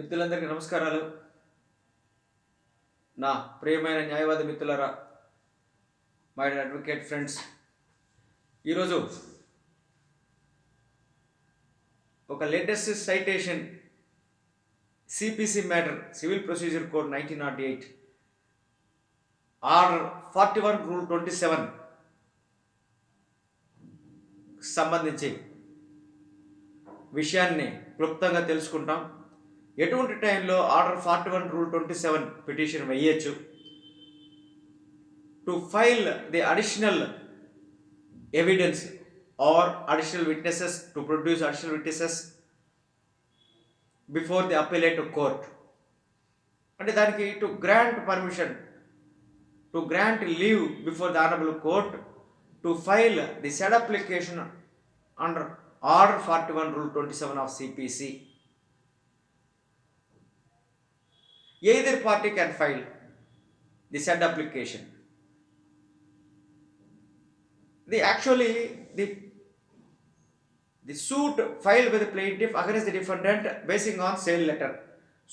మిత్రులందరికీ నమస్కారాలు. నా ప్రియమైన న్యాయవాది మిత్రులారా, మై అడ్వకేట్ ఫ్రెండ్స్, ఈరోజు ఒక latest citation CPC matter civil procedure code 1908 order 41 rule 27 సంబంధించి విషయాన్ని క్లుప్తంగా తెలుసుకుంటాం. ఎటువంటి టైంలో ఆర్డర్ 41 రూల్ 27 పిటిషన్ వేయచ్చు, to file the additional evidence or additional witnesses, to produce additional witnesses before the appellate court. అంటే దానికి to grant permission, to grant leave before the honourable court to file the said application under order 41 rule 27 of CPC. Either party can file the said application. The suit filed by the plaintiff against the defendant basing on sale letter,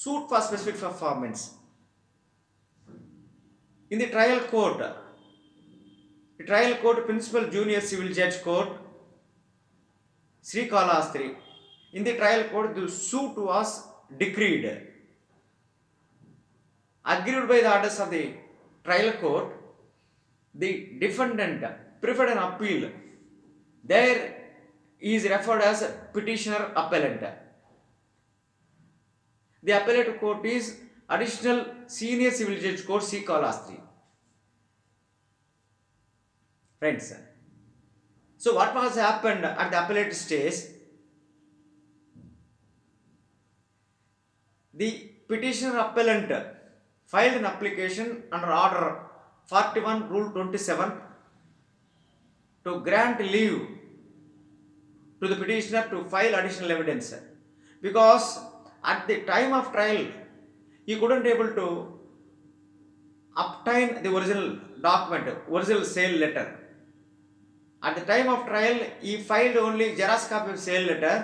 suit for specific performance. In the trial court principal junior civil judge court Srikalahasti, in the trial court the suit was decreed, agreed by the orders of the trial court. The defendant preferred an appeal. There is referred as petitioner appellant. The appellate court is additional senior civil judge court Srikalahasti. Friends, so what was happened at the appellate stage? The petitioner appellant filed an application under order 41 rule 27 to grant leave to the petitioner to file additional evidence, because at the time of trial he couldn't able to obtain the original document, original sale letter. At the time of trial he filed only xerox copy of sale letter,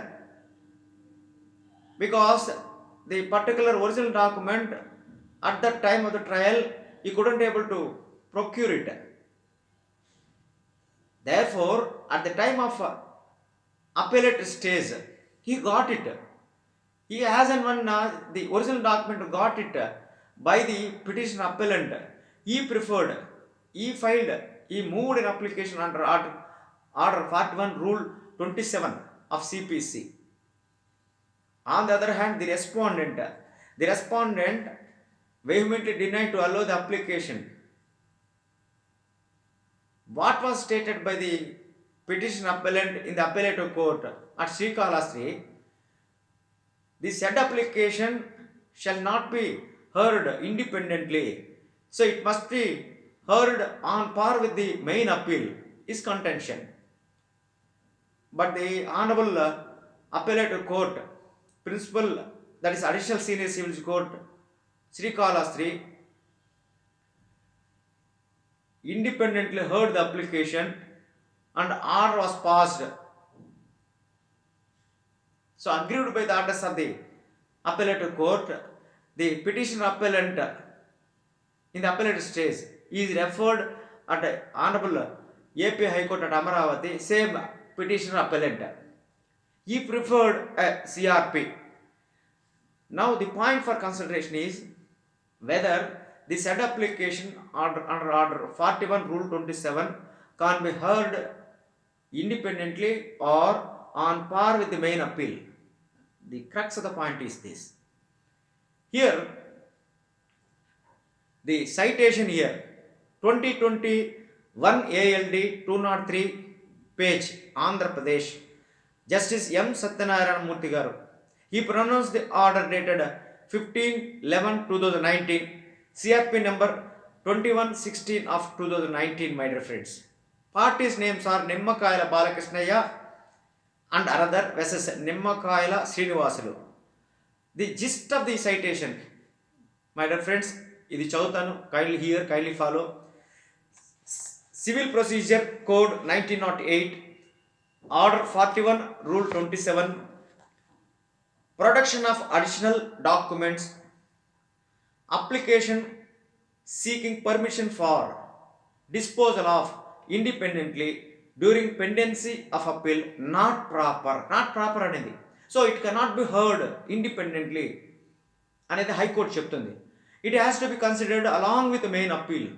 because the particular original document at that time of the trial he couldn't able to procure it. Therefore, at the time of appellate stage, he got it. He has and when the original document got it by the petitioner appellant, he preferred, he moved an application under order 41 rule 27 of CPC. On the other hand, the respondent vehemently denied to allow the application. What was stated by the petition appellant in the appellate court at Srikalahasti? The said application shall not be heard independently, so it must be heard on par with the main appeal, is contention. But the honorable appellate court principal, that is additional senior civil court Srikalahasti, independently heard the application and order was passed. So agreed by the orders of the appellate court, the petitioner appellant in the appellate stage is referred at honorable AP High Court at Amaravati, same petitioner appellant. He preferred a CRP. Now the point for consideration is whether the said application under order 41 rule 27 can be heard independently or on par with the main appeal. The crux of the point is this. Here, the citation here, 2021 ALD 203 page, Andhra Pradesh, Justice M. Satyanarayana Murthy garu. He pronounced the order dated 15/11/2019, CRP number 2116 of 2019, my dear friends. Parties' names are Nimmakayala Balakrishnaya and another versus Nimmakayala Srinivasulu. The gist of the citation, my dear friends, ఇది చదువుతాను, kindly hear, kindly follow. Civil Procedure Code 1908, Order 41 Rule 27 production of additional documents, application seeking permission for disposal of independently during pendency of appeal not proper అనేది. So it cannot be heard independently అనేది high court చెప్తుంది. It has to be considered along with main appeal.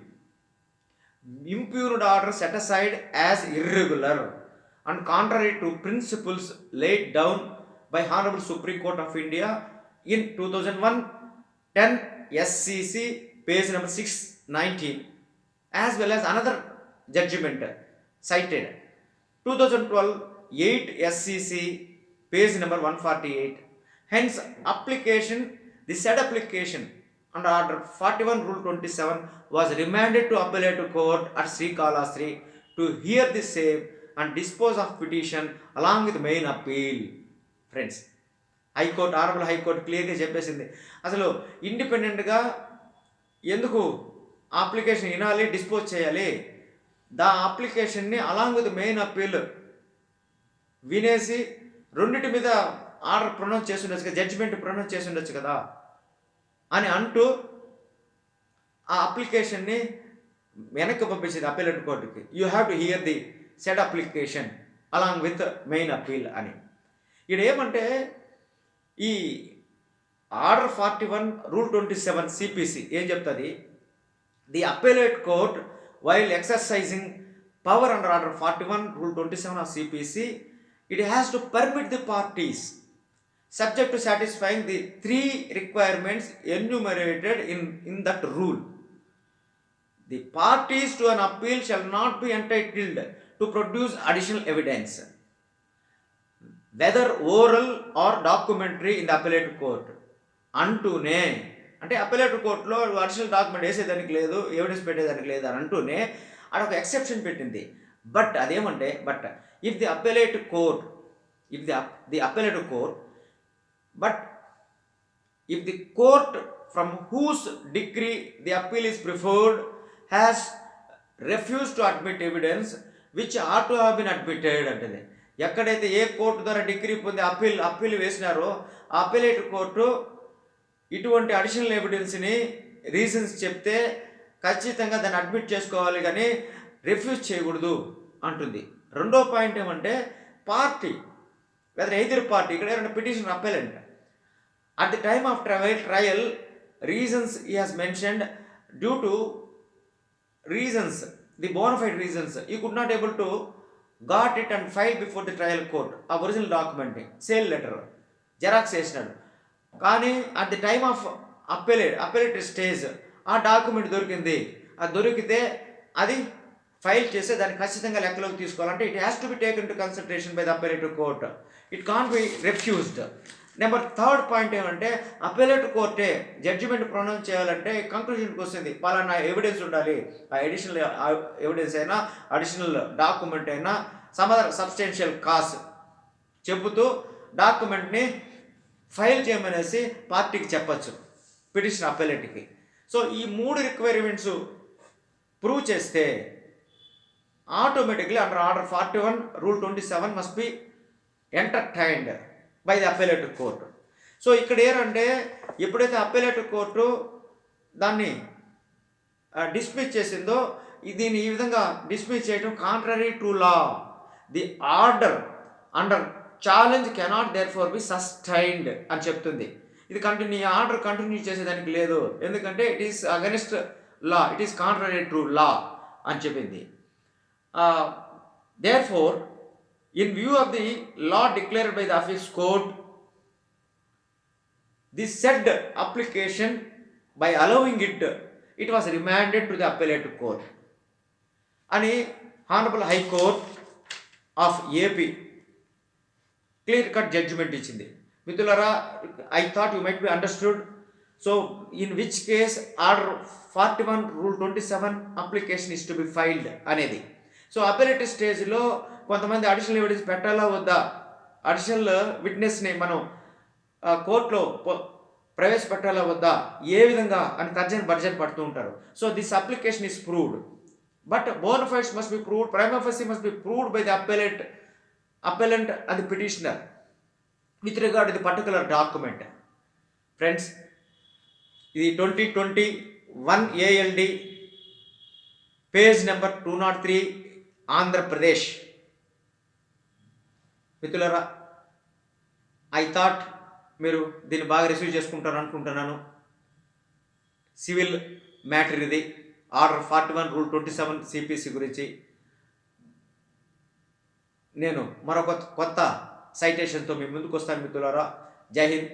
impugned order set aside as irregular and contrary to principles laid down by Honorable Supreme Court of India in 2001 10 SCC page number 619, as well as another judgment cited 2012 8 SCC page number 148. Hence application, the said application under order 41 rule 27 was remanded to appellate court at Srikalahasti to hear the same and dispose of petition along with main appeal. Friends, high court, honourable high court క్లియర్గా చెప్పేసింది. అసలు ఇండిపెండెంట్గా ఎందుకు application వినాలి, dispose చేయాలి? అప్లికేషన్ని along with main appeal వినేసి రెండింటి మీద ఆర్డర్ ప్రొనౌన్స్ చేసి ఉండొచ్చు కదా, జడ్జిమెంట్ ప్రొనౌన్స్ చేసి ఉండొచ్చు కదా అని అంటూ ఆ అప్లికేషన్ని వెనక్కి పంపించింది అప్పీలేట్ కోర్టుకి. You have to hear the said application along with main appeal అని. ఇక్కడ ఏమంటే ఈ ఆర్డర్ 41 రూల్ 27 సిపిసి ఏం చెప్తుంది? The appellate court while exercising power under order 41 rule 27 of CPC, it has to permit the parties subject to satisfying the 3 requirements enumerated in that rule. The parties to an appeal shall not be entitled to produce additional evidence, whether oral or documentary, in the appellate court. అంటూనే, అంటే appellate కోర్టులో additional document వేసేదానికి లేదు, evidence పెట్టేదానికి లేదు అని అంటూనే అదొక exception పెట్టింది. బట్ అదేమంటే, but if the appellate court, if the appellate court, but if the court from whose decree the appeal is preferred has refused to admit evidence which ought to have been admitted అంటది. ఎక్కడైతే ఏ court ద్వారా degree పొంది appeal వేసినారో ఆ appellate court ఇటువంటి additional ఎవిడెన్స్ని reasons చెప్తే ఖచ్చితంగా దాన్ని admit చేసుకోవాలి, కానీ రిఫ్యూజ్ చేయకూడదు అంటుంది. రెండో పాయింట్ ఏమంటే, పార్టీ వెదర్ ఎయిదర్ పార్టీ, ఇక్కడ ఏమైనా petition అప్పీలెంట్ at the time of trial reasons he has mentioned, due to reasons, the bona fide reasons, he could not able to got it and filed before the trial court a original document, sale letter xerox చేసినాడు. కానీ at the time of appellate stage ఆ document దొరికింది. అది దొరికితే అది file చేస్తే దాన్ని ఖచ్చితంగా లెక్కలోకి తీసుకోవాలంటే it has to be taken to consideration by the appellate court, it can't be refused. Number third point ఏమంటే, అప్పీలేట్ కోర్టే జడ్జిమెంట్ ప్రొనౌన్స్ చేయాలంటే కంక్లూజన్కి వస్తుంది, పలానా ఎవిడెన్స్ ఉండాలి. ఆ అడిషనల్ ఎవిడెన్స్ అయినా అడిషనల్ డాక్యుమెంట్ అయినా సమ్ అదర్ సబ్స్టెన్షియల్ కాజ్ చెబుతూ డాక్యుమెంట్ని ఫైల్ చేయమనేసి పార్టీకి చెప్పచ్చు, పిటిషన్ అప్పీలేట్కి. సో ఈ 3 రిక్వైర్మెంట్స్ ప్రూవ్ చేస్తే automatically under order 41 rule 27 must be entertained by the appellate court. So ఇక్కడ ఏంటంటే, ఎప్పుడైతే అప్పీలేట్ కోర్టు దాన్ని డిస్మిస్ చేసిందో, దీన్ని ఈ విధంగా డిస్మిస్ చేయడం contrary to law. The order under challenge cannot therefore be sustained అని చెప్తుంది. ఇది ఆర్డర్ కంటిన్యూ చేసేదానికి లేదు, ఎందుకంటే it is against law, it is contrary to law అని చెప్పింది. Therefore, in view of the law declared by the Apex Court, the said application, by allowing it, it was remanded to the appellate court. అని Honorable High Court of AP clear cut judgment ఇచ్చింది. మిత్రులారా, I thought you might be understood. So in which case order 41 rule 27 application is to be filed అనేది. So appellate స్టేజ్లో కొంతమంది additional evidence పెట్టాలా వద్దా, additional విట్నెస్ని మనం కోర్టులో ప్రవేశపెట్టాలా వద్దా, ఏ విధంగా అని తర్జన పడుతూ ఉంటారు. So this application is proved, but bona fides must be proved, prima facie must be proved by the appellant and the petitioner. with regard to the particular document. Friends, ఇది 2021 ALD పేజ్ నెంబర్ 203 ఆంధ్రప్రదేశ్. మిత్రులారా, I thought మీరు దీన్ని బాగా receive చేసుకుంటారు అనుకుంటున్నాను. Civil matter ఇది. Order 41 rule 27 CPC గురించి నేను మరొక కొత్త సైటేషన్తో మీ ముందుకు వస్తాను మిత్రులారా. జై హింద్.